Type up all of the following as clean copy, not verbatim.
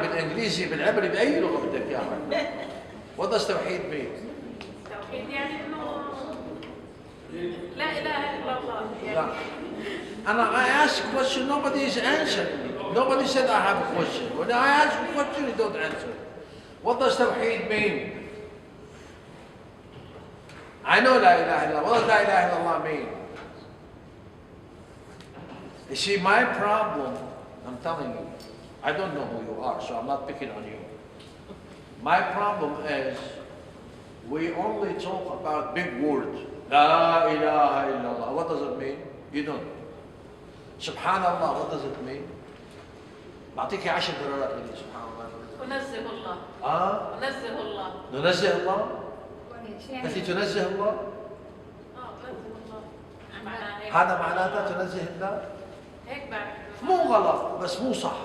بالانجليزي بالعبري باي لغه بدك اياها. What does توحيد mean? توحيد يعني انه لا اله الا الله. لا. I ask a question, nobody is answering me. Nobody said I have a question. When I ask a question, you don't answer. What does توحيد mean? I know لا إله إلا الله. What does لا إله إلا الله mean? You see, my problem, I'm telling you, I don't know who you are, so I'm not picking on you. My problem is we only talk about big words. La ilaha illallah. What does it mean? You don't. Subhanallah, what does it mean? بعطيك 10 دولارات لي سبحان الله. ونزه الله. ونزه الله. ننزه الله؟ أنت تنزه الله؟ نزه الله. هذا معناته تنزه الله؟ هيك بعرف. مو غلط بس مو صح.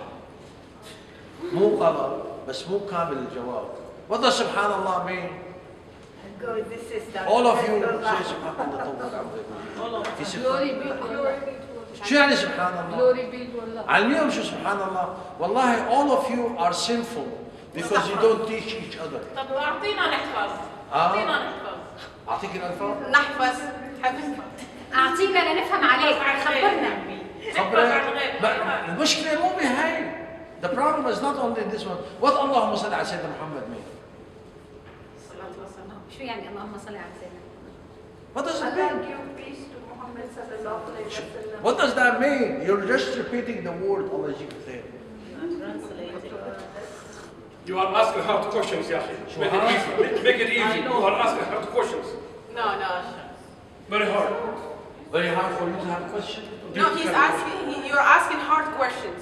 مو غلط بس مو كامل الجواب. What does سبحان الله mean? All of you say سبحان الله. شو يعني سبحان الله؟ علميهم شو سبحان الله؟ والله all of you are sinful because you don't teach each other. طب أعطينا نحفظ. أعطينا نحفظ. أعطيك الألفاظ؟ نحفظ. أعطينا لنفهم عليك. خبرنا. المشكلة مو بهاي. The problem is not only this one. What اللهم صل على سيدنا محمد mean? شو يعني اللهم صل على سيدنا؟ What does it mean? What does that mean? You're just repeating the word Allah Yikhtayr. You are asking hard questions, ya akhi. Make it easy. Make it easy. You are asking hard questions. No. Very hard. Very hard for you to have questions? No, you're asking hard questions.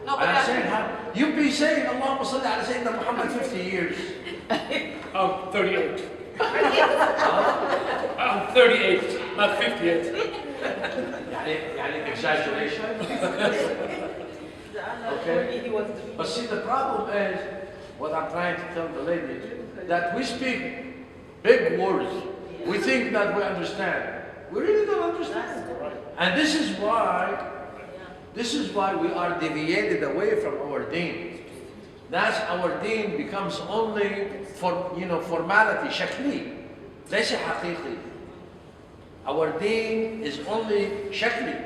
No, but I'm saying, you've been saying Allahumma salli ala Sayyidina Muhammad 50 years. I'm 38. I'm 38, not 58. يعني exaggeration. Okay? But see, the problem is, what I'm trying to tell the ladies, that we speak big words. We think that we understand. We really don't understand. And this is why we are deviated away from our deen. That's our deen becomes only formality, شكلي, ليس حقيقي. Our deen is only شكلي.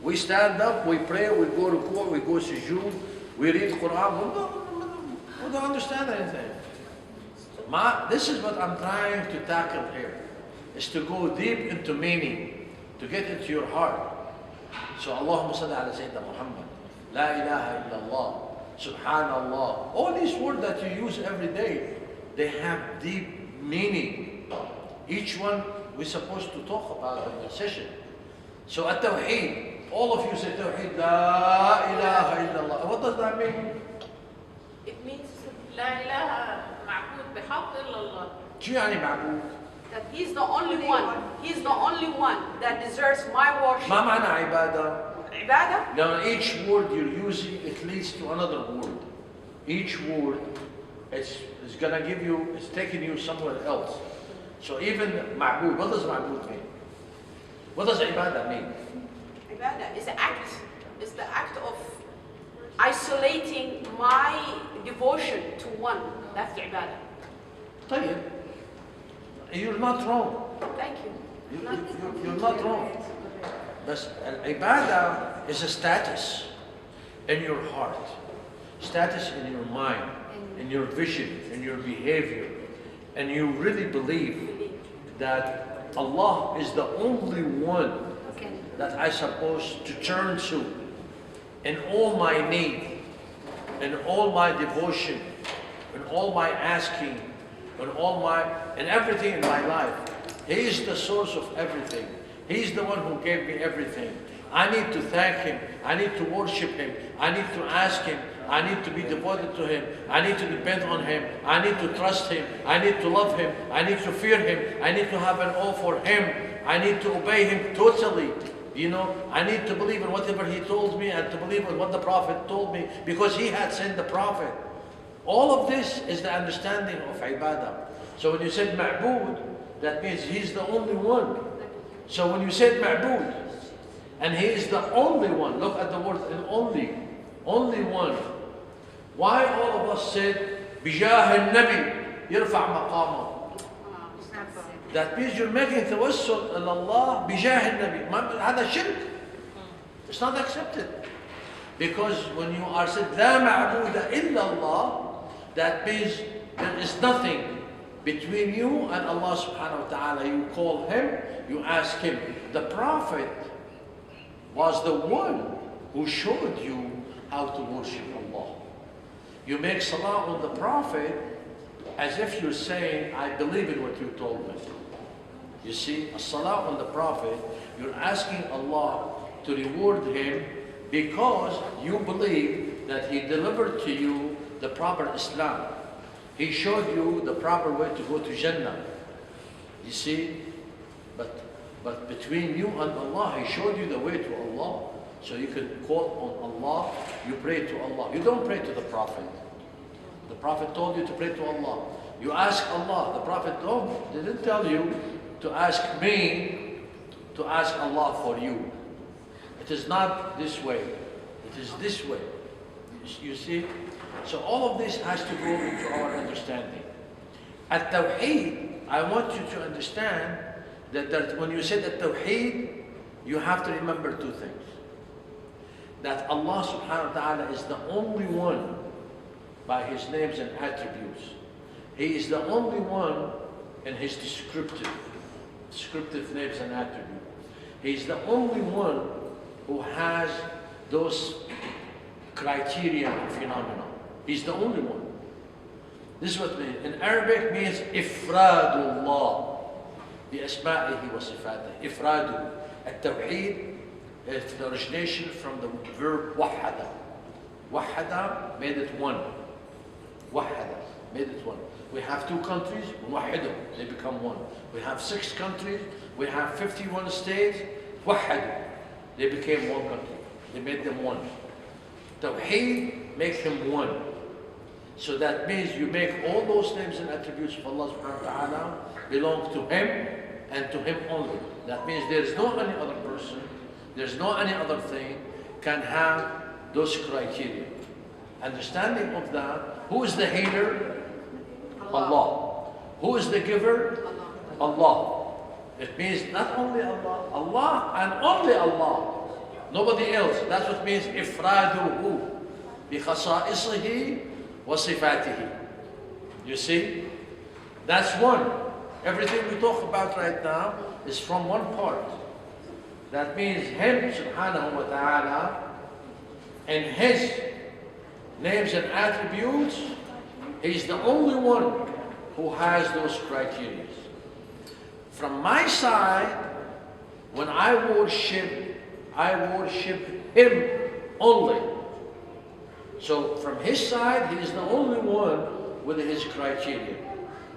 We stand up, we pray, we go to court, we go sujood, we read Quran. We don't understand anything. This is what I'm trying to tackle here, is to go deep into meaning, to get into your heart. So Allahumma salli ala Sayyidina Muhammad, La ilaha illallah, Subhanallah. All these words that you use every day, they have deep meaning. Each one we're supposed to talk about in the session. So at-Tawheed, all of you say Tawheed, La ilaha illallah. What does that mean? It means لا إله معبود بحق إلا الله. شو يعني معبود? that he's the only one. He's the only one that deserves my worship. ما معنى عبادة؟ عبادة? Now each word you're using, it leads to another word. Each word is gonna give you, it's taking you somewhere else. So even ma'bud, what does ma'bud mean? What does ibadah mean? Ibadah is the act. It's the act of isolating my devotion to one. That's the ibadah. طيب. You're not wrong. Thank you. You're not wrong. But ibadah is a status in your heart, status in your mind, in your vision, in your behavior, and you really believe that Allah is the only one that I'm supposed to turn to in all my need, in all my devotion, in all my asking, in everything in my life. He is the source of everything. He's the one who gave me everything. I need to thank Him. I need to worship Him. I need to ask Him. I need to be devoted to Him. I need to depend on Him. I need to trust Him. I need to love Him. I need to fear Him. I need to have an awe for Him. I need to obey Him totally. I need to believe in whatever He told me and to believe in what the Prophet told me because He had sent the Prophet. All of this is the understanding of ibadah. So when you said ma'bud, that means He's the only one. So when you said ma'bud, and He is the only one, look at the word only one. Why all of us said, بجاه النبي يرفع مقامه? That means you're making tawassul ila Allah بجاه النبي. هذا shirk. It's not accepted. Because when you are said, لا معبود إلا الله, that means there is nothing between you and Allah subhanahu wa ta'ala. You call him, you ask him. The Prophet was the one who showed you how to worship Allah. You make salah on the Prophet as if you're saying, I believe in what you told me. You see, a salah on the Prophet, you're asking Allah to reward him because you believe that he delivered to you the proper Islam. He showed you the proper way to go to Jannah. You see, but between you and Allah, he showed you the way to Allah. So you can call on Allah, you pray to Allah. You don't pray to the Prophet. The Prophet told you to pray to Allah. You ask Allah. The Prophet didn't tell you to ask me, to ask Allah for you. It is not this way. It is this way. You see? So all of this has to go into our understanding. At Tawheed, I want you to understand that when you say that Tawheed, you have to remember two things. That Allah subhanahu wa ta'ala is the only one by his names and attributes. He is the only one in his descriptive names and attributes. He is the only one who has those criteria and phenomena. He's the only one. This is what it means. In Arabic means ifradullah bi asma'ihi wa sifatihi. Ifradu. At-tawheed is the origination from the verb wahada. Wahada made it one. Wahada made it one. We have 2 countries, wahidum, they become one. We have 6 countries, we have 51 states, wahadu, they became one country. They made them one. Tawheed makes him one. So that means you make all those names and attributes of Allah subhanahu wa ta'ala belong to him and to him only. That means there's no any other person, there's no any other thing can have those criteria. Understanding of that, who is the healer? Allah. Who is the giver? Allah. It means not only Allah, Allah and only Allah. Nobody else. That's what it means ifraduhu bi khasa'isihi wa sifatihi. You see? That's one. Everything we talk about right now is from one part. That means him subhanahu wa ta'ala and his names and attributes, he's the only one who has those criteria. From my side, when I worship him only. So from his side, he is the only one with his criteria.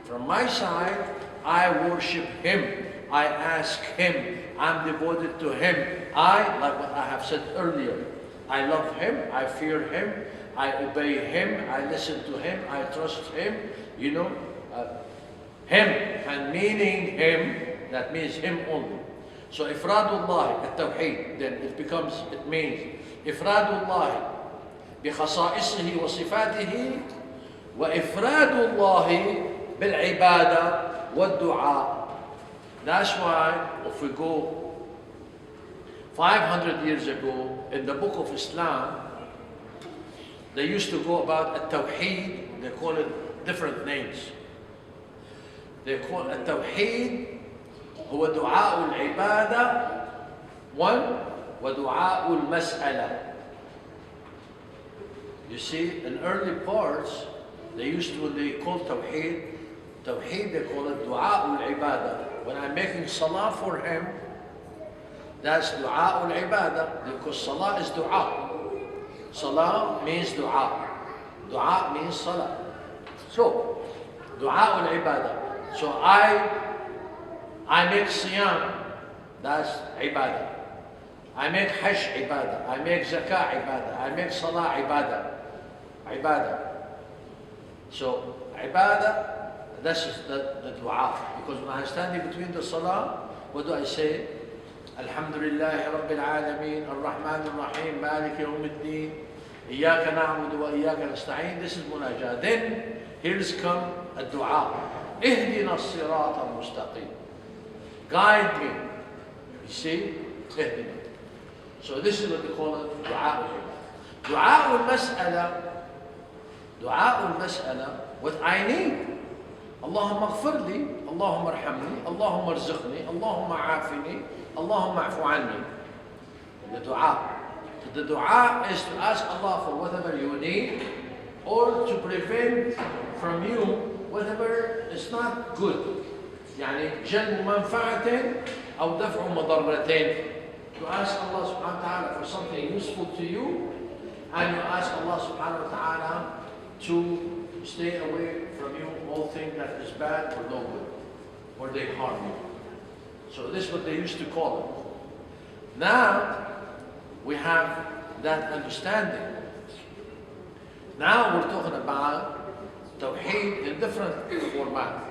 From my side, I worship him. I ask him. I'm devoted to him. Like what I have said earlier, I love him, I fear him, I obey him, I listen to him, I trust him, you know. Him, and meaning him, that means him only. So ifradullah, at-tawheed, then it means ifradullah بخصائصه وصفاته وإفراد الله بالعبادة والدعاء. That's why if we go 500 years ago in the book of Islam, they used to go about at-tawheed, they call it different names. They call it هو دعاء العبادة ودعاء المسألة. You see, in early parts, they call Tawheed, they call it Du'a al-Ibadah. When I'm making Salah for him, that's Du'a al-Ibadah, because Salah is Du'a. Salah means Du'a. Du'a means Salah. So, Du'a al-Ibadah. So I make Siyam, that's Ibadah. I make Hajj Ibadah. I make Zakah Ibadah. I make Salah Ibadah. Ibadah. So, Ibadah, that's the dua. Because when I'm standing between the Salah, what do I say? Alhamdulillah Rabbil Alameen, Ar-Rahman Ar-Rahim, Malik Yawm Al-Din, إياك نعبد وإياك نستعين. This is munajat. Then here's come a dua. اهدنا الصراط المستقيم. Guide me. You see? اهدنا. So this is what they call it دعاء العبادة. دعاء المسألة. دعاء المسألة. What I need. اللهم اغفر لي. اللهم ارحمني. اللهم ارزقني. اللهم عافني. اللهم اعف عني. The dua. The dua is to ask Allah for whatever you need or to prevent from you whatever is not good. يعني جلب منفعة أو دفع مضرتين. You ask Allah subhanahu wa ta'ala for something useful to you, and you ask Allah subhanahu wa ta'ala to stay away from you all things that is bad or no good, or they harm you. So this is what they used to call it. Now we have that understanding. Now we're talking about Tawheed in different format.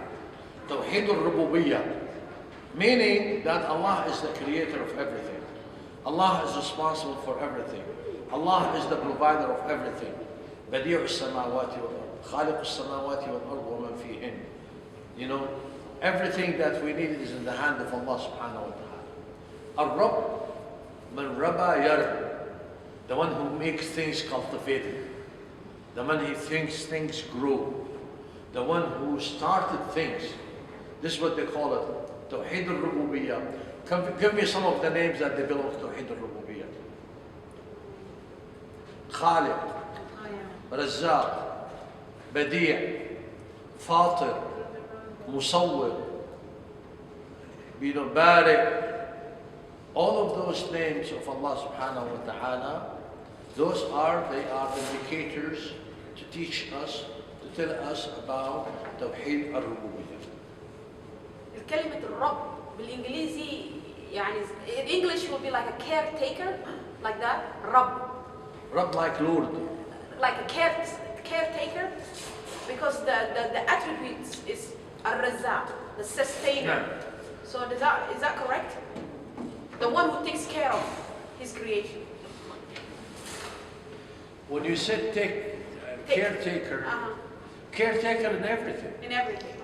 Tawheed al-Rububiyyah, meaning that Allah is the creator of everything. Allah is responsible for everything. Allah is the provider of everything. Badi'u as-samawati wal-ard, Khaliq as-samawati wal-ard wa man fihin. You know, everything that we need is in the hand of Allah subhanahu wa ta'ala. Ar-Rabb, man rabba yarb, the one who makes things cultivated, the one who thinks things grow, the one who started things. This is what they call it, Tawheed al-Rububiyyah. Give me some of the names that they belong to Tawheed al-Rububiyyah. Khaliq, Razzaq, Badi', Fatir, Musawwir, Bari. All of those names of Allah subhanahu wa ta'ala, they are indicators to teach us, to tell us about Tawheed al-Rububiyyah. كلمة الرب بالإنجليزي يعني in English will be like a caretaker, like that. Rabb like Lord. Like a caretaker, because the attribute is Ar-Razzaq, the sustainer. Yeah. So is that correct? The one who takes care of his creation. When you say caretaker, caretaker in everything. In everything.